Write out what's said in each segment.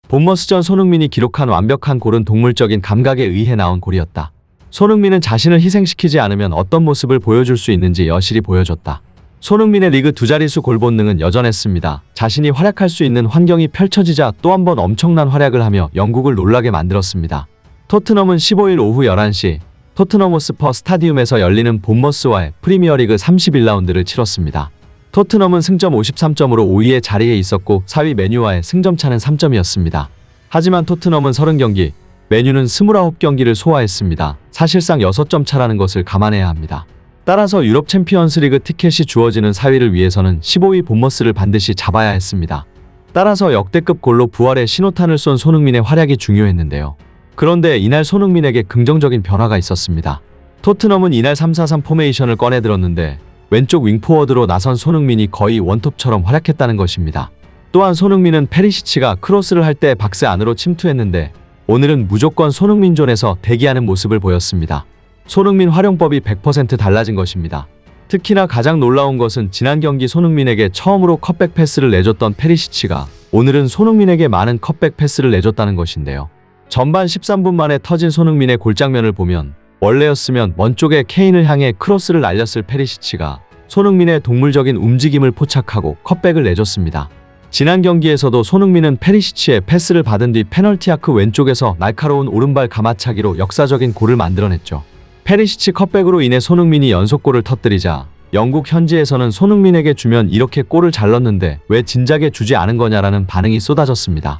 본머스전 손흥민이 기록한 완벽한 골은 동물적인 감각에 의해 나온 골이었다. 손흥민은 자신을 희생시키지 않으면 어떤 모습을 보여줄 수 있는지 여실히 보여줬다. 손흥민의 리그 두 자릿수 골 본능은 여전했습니다. 자신이 활약할 수 있는 환경이 펼쳐지자 또 한 번 엄청난 활약을 하며 영국을 놀라게 만들었습니다. 토트넘은 15일 오후 11시 토트넘 호스퍼 스타디움에서 열리는 본머스와의 프리미어리그 31라운드를 치렀습니다. 토트넘은 승점 53점으로 5위의 자리에 있었고 4위 맨유와의 승점차는 3점이었습니다. 하지만 토트넘은 30경기, 맨유는 29경기를 소화했습니다. 사실상 6점 차라는 것을 감안해야 합니다. 따라서 유럽 챔피언스리그 티켓이 주어지는 4위를 위해서는 15위 본머스를 반드시 잡아야 했습니다. 따라서 역대급 골로 부활의 신호탄을 쏜 손흥민의 활약이 중요했는데요. 그런데 이날 손흥민에게 긍정적인 변화가 있었습니다. 토트넘은 이날 3-4-3 포메이션을 꺼내들었는데 왼쪽 윙포워드로 나선 손흥민이 거의 원톱처럼 활약했다는 것입니다. 또한 손흥민은 페리시치가 크로스를 할 때 박스 안으로 침투했는데 오늘은 무조건 손흥민 존에서 대기하는 모습을 보였습니다. 손흥민 활용법이 100% 달라진 것입니다. 특히나 가장 놀라운 것은 지난 경기 손흥민에게 처음으로 컷백 패스를 내줬던 페리시치가 오늘은 손흥민에게 많은 컷백 패스를 내줬다는 것인데요. 전반 13분 만에 터진 손흥민의 골장면을 보면 원래였으면 먼 쪽에 케인을 향해 크로스를 날렸을 페리시치가 손흥민의 동물적인 움직임을 포착하고 컷백을 내줬습니다. 지난 경기에서도 손흥민은 페리시치의 패스를 받은 뒤 페널티 아크 왼쪽에서 날카로운 오른발 가마차기로 역사적인 골을 만들어냈죠. 페리시치 컷백으로 인해 손흥민이 연속골을 터뜨리자 영국 현지에서는 손흥민에게 주면 이렇게 골을 잘 넣는데 왜 진작에 주지 않은 거냐라는 반응이 쏟아졌습니다.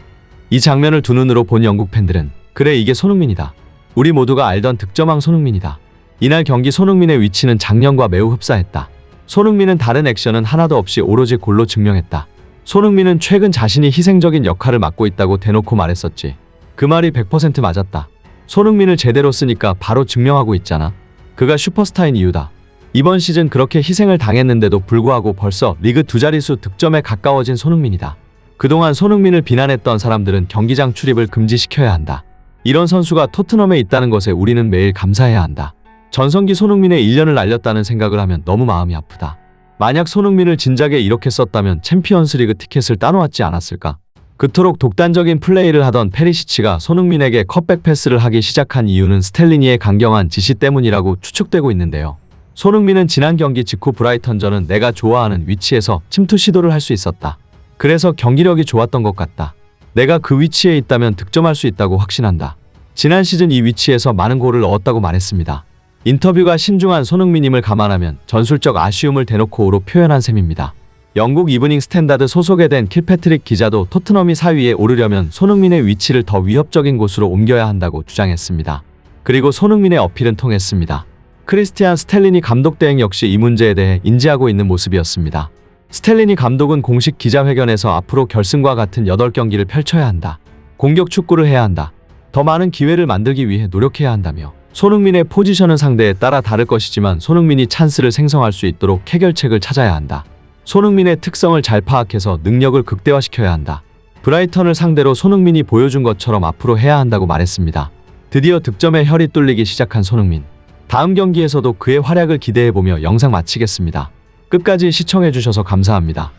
이 장면을 두 눈으로 본 영국 팬들은 그래 이게 손흥민이다. 우리 모두가 알던 득점왕 손흥민이다. 이날 경기 손흥민의 위치는 작년과 매우 흡사했다. 손흥민은 다른 액션은 하나도 없이 오로지 골로 증명했다. 손흥민은 최근 자신이 희생적인 역할을 맡고 있다고 대놓고 말했었지. 그 말이 100% 맞았다. 손흥민을 제대로 쓰니까 바로 증명하고 있잖아. 그가 슈퍼스타인 이유다. 이번 시즌 그렇게 희생을 당했는데도 불구하고 벌써 리그 두 자릿수 득점에 가까워진 손흥민이다. 그동안 손흥민을 비난했던 사람들은 경기장 출입을 금지시켜야 한다. 이런 선수가 토트넘에 있다는 것에 우리는 매일 감사해야 한다. 전성기 손흥민의 1년을 날렸다는 생각을 하면 너무 마음이 아프다. 만약 손흥민을 진작에 이렇게 썼다면 챔피언스리그 티켓을 따놓았지 않았을까? 그토록 독단적인 플레이를 하던 페리시치가 손흥민에게 컷백 패스를 하기 시작한 이유는 스텔리니의 강경한 지시 때문이라고 추측되고 있는데요. 손흥민은 지난 경기 직후 브라이턴전은 내가 좋아하는 위치에서 침투 시도를 할 수 있었다. 그래서 경기력이 좋았던 것 같다. 내가 그 위치에 있다면 득점할 수 있다고 확신한다. 지난 시즌 이 위치에서 많은 골을 넣었다고 말했습니다. 인터뷰가 신중한 손흥민임을 감안하면 전술적 아쉬움을 대놓고로 표현한 셈입니다. 영국 이브닝 스탠다드 소속에 된 킬패트릭 기자도 토트넘이 4위에 오르려면 손흥민의 위치를 더 위협적인 곳으로 옮겨야 한다고 주장했습니다. 그리고 손흥민의 어필은 통했습니다. 크리스티안 스텔리니 감독 대행 역시 이 문제에 대해 인지하고 있는 모습이었습니다. 스텔리니 감독은 공식 기자회견에서 앞으로 결승과 같은 8경기를 펼쳐야 한다. 공격 축구를 해야 한다. 더 많은 기회를 만들기 위해 노력해야 한다며 손흥민의 포지션은 상대에 따라 다를 것이지만 손흥민이 찬스를 생성할 수 있도록 해결책을 찾아야 한다. 손흥민의 특성을 잘 파악해서 능력을 극대화시켜야 한다. 브라이턴을 상대로 손흥민이 보여준 것처럼 앞으로 해야 한다고 말했습니다. 드디어 득점에 혈이 뚫리기 시작한 손흥민. 다음 경기에서도 그의 활약을 기대해보며 영상 마치겠습니다. 끝까지 시청해주셔서 감사합니다.